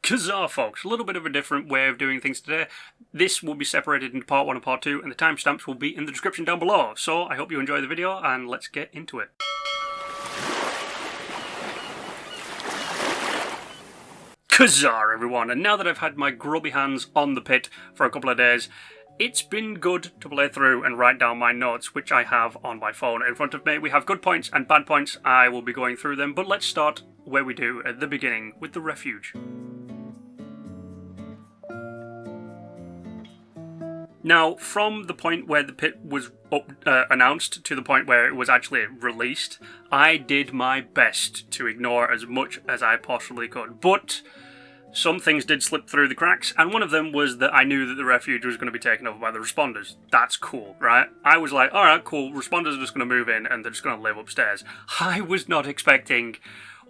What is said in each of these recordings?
Huzzah, folks! A little bit of a different way of doing things today. This will be separated into part 1 and part 2, and the timestamps will be in the description down below. So I hope you enjoy the video, and let's get into it. Huzzah, everyone! And now that I've had my grubby hands on the Pitt for a couple of days, it's been good to play through and write down my notes, which I have on my phone in front of me. We have good points and bad points. I will be going through them, but let's start where we do at the beginning, with the refuge. Now, from the point where the Pitt was announced to the point where it was actually released, I did my best to ignore as much as I possibly could. But some things did slip through the cracks, and one of them was that I knew that the refuge was going to be taken over by the responders. That's cool, right? I was like, alright, cool, responders are just going to move in and they're just going to live upstairs. I was not expecting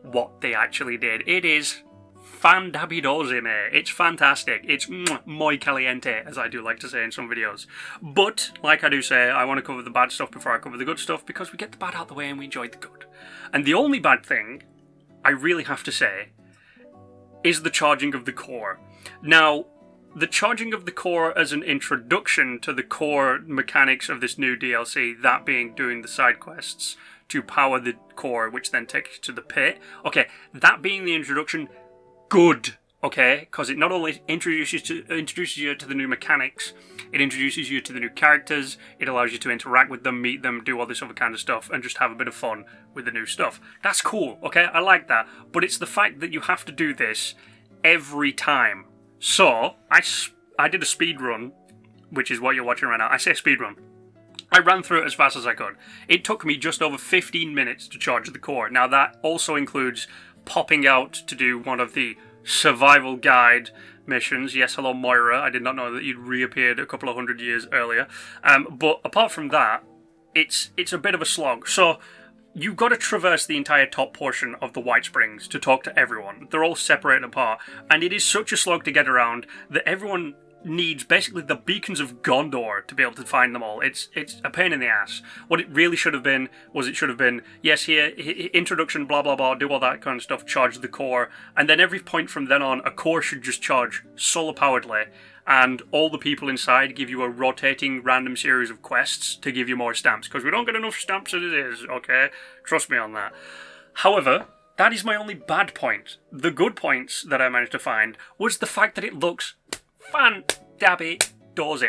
what they actually did. It is fan-dabby-dozy, mate. It's fantastic. It's muy caliente, as I do like to say in some videos. But, like I do say, I want to cover the bad stuff before I cover the good stuff, because we get the bad out of the way and we enjoy the good. And the only bad thing, I really have to say, is the charging of the core. Now, the charging of the core as an introduction to the core mechanics of this new DLC, that being doing the side quests to power the core, which then takes you to the Pit. Okay, that being the introduction, good, okay? Because it not only introduces you to the new mechanics, it introduces you to the new characters, it allows you to interact with them, meet them, do all this other kind of stuff, and just have a bit of fun with the new stuff. That's cool, okay? I like that. But it's the fact that you have to do this every time. So, I did a speed run, which is what you're watching right now. I say speed run. I ran through it as fast as I could. It took me just over 15 minutes to charge the core. Now, that also includes popping out to do one of the survival guide missions. Yes, hello Moira, I did not know that you'd reappeared a couple of 100 years earlier. But apart from that, it's a bit of a slog. So you've got to traverse the entire top portion of the White Springs to talk to everyone. They're all separated apart, and it is such a slog to get around that everyone needs basically the beacons of Gondor to be able to find them all. It's a pain in the ass. What it really should have been was, it should have been, yes, here, introduction, blah blah blah, do all that kind of stuff, charge the core, and then every point from then on, a core should just charge solar poweredly, and all the people inside give you a rotating random series of quests to give you more stamps, because we don't get enough stamps as it is, okay? Trust me on that. However, that is my only bad point. The good points that I managed to find was the fact that it looks fan-dabby-dozy.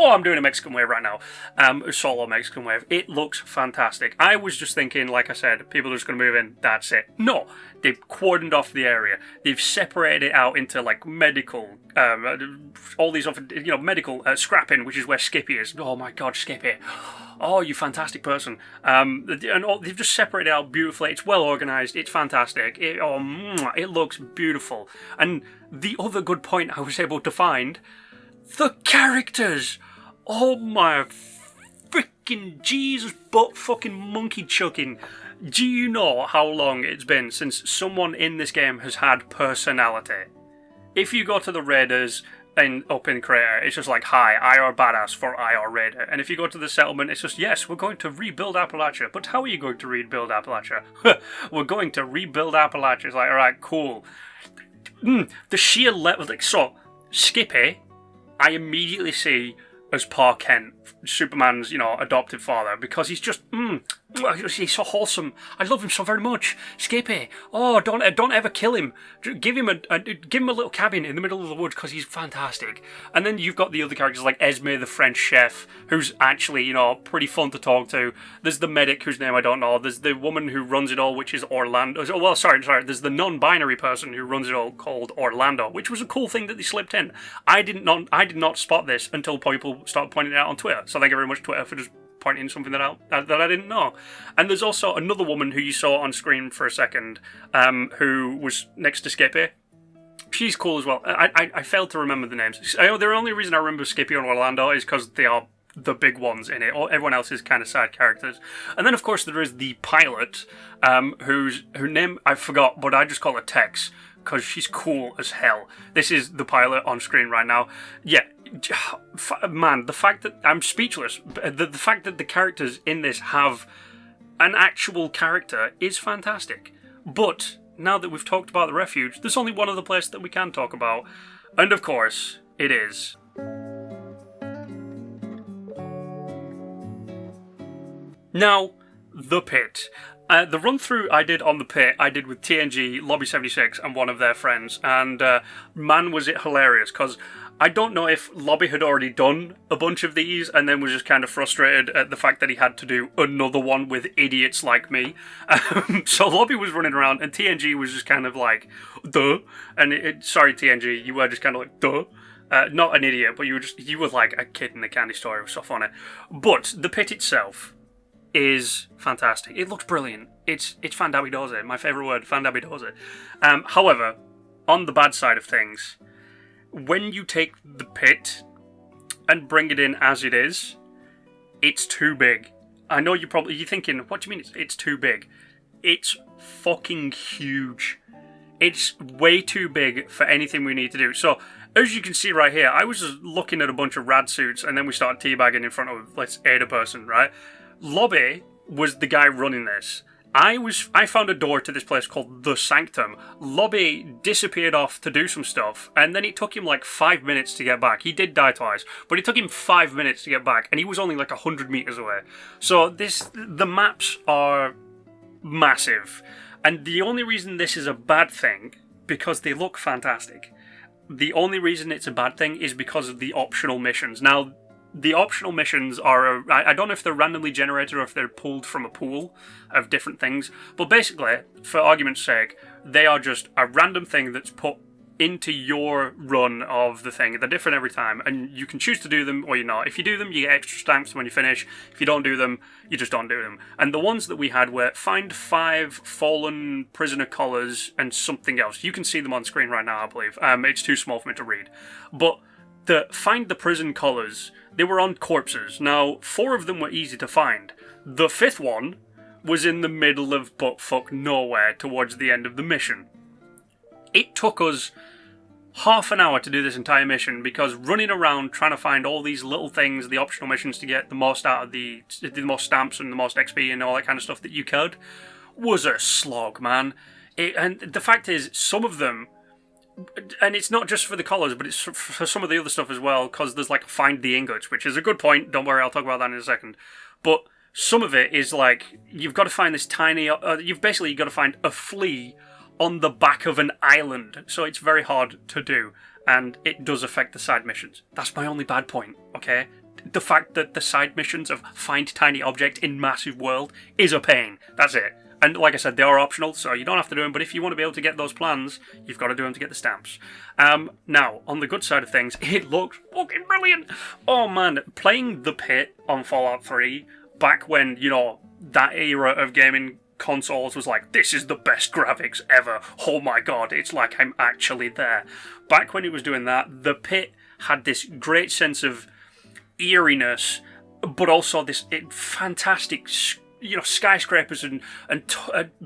I'm doing a Mexican wave right now. A solo Mexican wave. It looks fantastic. I was just thinking, like I said, people are just going to move in, that's it. No, they've cordoned off the area. They've separated it out into, like, medical, all these other, medical scrapping, which is where Skippy is. Oh my god, Skippy. Oh, you fantastic person. They've just separated it out beautifully. It's well organised. It's fantastic. It looks beautiful. And the other good point I was able to find, the characters. Oh my freaking Jesus butt fucking monkey chucking. Do you know how long it's been since someone in this game has had personality? If you go to the Raiders up in Crater, it's just like, hi, IR badass for IR Raider. And if you go to the settlement, it's just, yes, we're going to rebuild Appalachia. But how are you going to rebuild Appalachia? We're going to rebuild Appalachia. It's like, alright, cool. The sheer level, so, Skippy, I immediately see as Pa Kent, Superman's, adoptive father, because he's just, he's so wholesome. I love him so very much. Skippy, don't ever kill him. Give him a little cabin in the middle of the woods, because he's fantastic. And then you've got the other characters like Esme, the French chef, who's actually, pretty fun to talk to. There's the medic, whose name I don't know. There's the woman who runs it all, which is Orlando. Oh, well, sorry. There's the non-binary person who runs it all, called Orlando, which was a cool thing that they slipped in. I did not spot this until people started pointing it out on Twitter. So thank you very much, Twitter, for just pointing something that out that I didn't know. And there's also another woman who you saw on screen for a second, who was next to Skippy. She's cool as well. I failed to remember the names. The only reason I remember Skippy and Orlando is because they are the big ones in it. Everyone else is kind of side characters. And then, of course, there is the pilot, her name I forgot, but I just call her Tex, because she's cool as hell. This is the pilot on screen right now. Yeah, man, the fact that I'm speechless. The fact that the characters in this have an actual character is fantastic. But now that we've talked about the refuge, there's only one other place that we can talk about. And of course, it is... Now, the Pit. The run-through I did on the Pit, I did with TNG, Lobby 76, and one of their friends, and man was it hilarious, because I don't know if Lobby had already done a bunch of these, and then was just kind of frustrated at the fact that he had to do another one with idiots like me. So Lobby was running around, and TNG was just kind of like, duh, and sorry TNG, you were just kind of like, duh. Not an idiot, but you were like a kid in a candy store, it was so funny. But the Pit itself is fantastic. It looks brilliant. It's fandabidoze. My favourite word, fandabidoze. However, on the bad side of things, when you take the Pit and bring it in as it is, it's too big. I know you're thinking, what do you mean it's too big? It's fucking huge. It's way too big for anything we need to do. So, as you can see right here, I was just looking at a bunch of rad suits, and then we started teabagging in front of, let's aid a person, right? Lobby was the guy running this. I found a door to this place called The Sanctum. Lobby disappeared off to do some stuff, and then it took him like 5 minutes to get back. He did die twice, but it took him 5 minutes to get back, and he was only like 100 meters away. So the maps are massive, and the only reason this is a bad thing, because they look fantastic. The only reason it's a bad thing is because of the optional missions. Now, the optional missions are, I don't know if they're randomly generated or if they're pulled from a pool of different things, but basically, for argument's sake, they are just a random thing that's put into your run of the thing. They're different every time, and you can choose to do them or you're not. If you do them, you get extra stamps when you finish. If you don't do them, you just don't do them. And the ones that we had were find 5 fallen prisoner collars and something else. You can see them on screen right now, I believe. It's too small for me to read. But find the prison collars, they were on corpses. Now, 4 of them were easy to find. The 5th one was in the middle of buttfuck nowhere towards the end of the mission. It took us half an hour to do this entire mission because running around trying to find all these little things, the optional missions to get the most out of the most stamps and the most XP and all that kind of stuff that you could, was a slog, man. And the fact is, some of them, and it's not just for the collars, but it's for some of the other stuff as well, because there's like find the ingots, which is a good point. Don't worry, I'll talk about that in a second. But some of it is like, you've got to find this tiny, you've basically got to find a flea on the back of an island, so it's very hard to do, and it does affect the side missions. That's my only bad point, okay? The fact that the side missions of find tiny object in massive world is a pain. That's it. And like I said, they are optional, so you don't have to do them, but if you want to be able to get those plans, you've got to do them to get the stamps. Now, on the good side of things, it looks fucking brilliant! Oh man, playing the Pit on Fallout 3, back when, that era of gaming consoles was like, this is the best graphics ever, oh my god, it's like I'm actually there. Back when it was doing that, the Pit had this great sense of eeriness, but also this fantastic skyscrapers and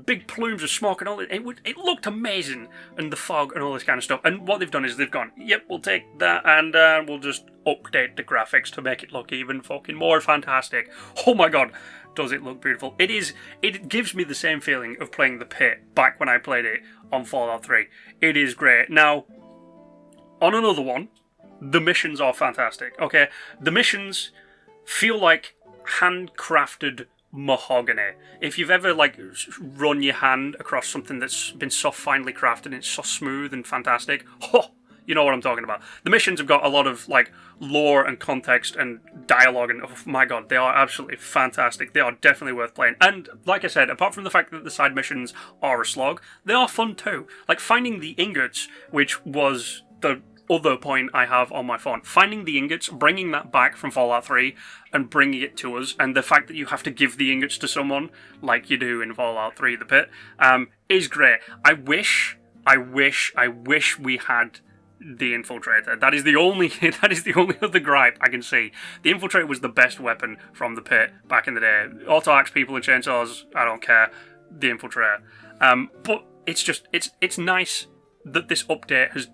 big plumes of smoke and all that. It looked amazing, and the fog and all this kind of stuff. And what they've done is they've gone, yep, we'll take that and we'll just update the graphics to make it look even fucking more fantastic. Oh my god, does it look beautiful. It gives me the same feeling of playing the Pit back when I played it on Fallout 3. It is great. Now, on another one, the missions are fantastic, okay? The missions feel like handcrafted mahogany. If you've ever run your hand across something that's been so finely crafted and it's so smooth and fantastic, you know what I'm talking about. The missions have got a lot of lore and context and dialogue, and oh my god, they are absolutely fantastic. They are definitely worth playing. And like I said, apart from the fact that the side missions are a slog, they are fun too. Like finding the ingots, which was the other point I have on my phone. Finding the ingots, bringing that back from Fallout 3 and bringing it to us, and the fact that you have to give the ingots to someone like you do in Fallout 3 The Pit, is great. I wish we had the Infiltrator. That is the only other gripe I can see. The Infiltrator was the best weapon from The Pit back in the day. Auto-axe people and chainsaws, I don't care. The Infiltrator. But it's nice that this update has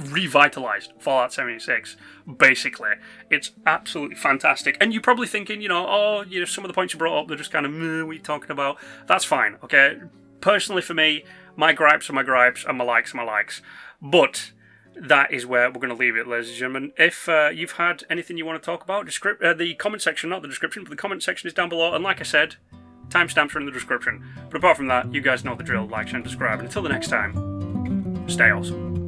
revitalized Fallout 76, basically. It's absolutely fantastic. And you're probably thinking, some of the points you brought up, they're just kind of, what are you talking about? That's fine, okay? Personally, for me, My gripes are my gripes, and my likes are my likes. But that is where we're going to leave it, ladies and gentlemen. If you've had anything you want to talk about, the comment section, not the description, but the comment section is down below. And like I said, timestamps are in the description. But apart from that, you guys know the drill. Like, share, and subscribe. And until the next time, stay awesome.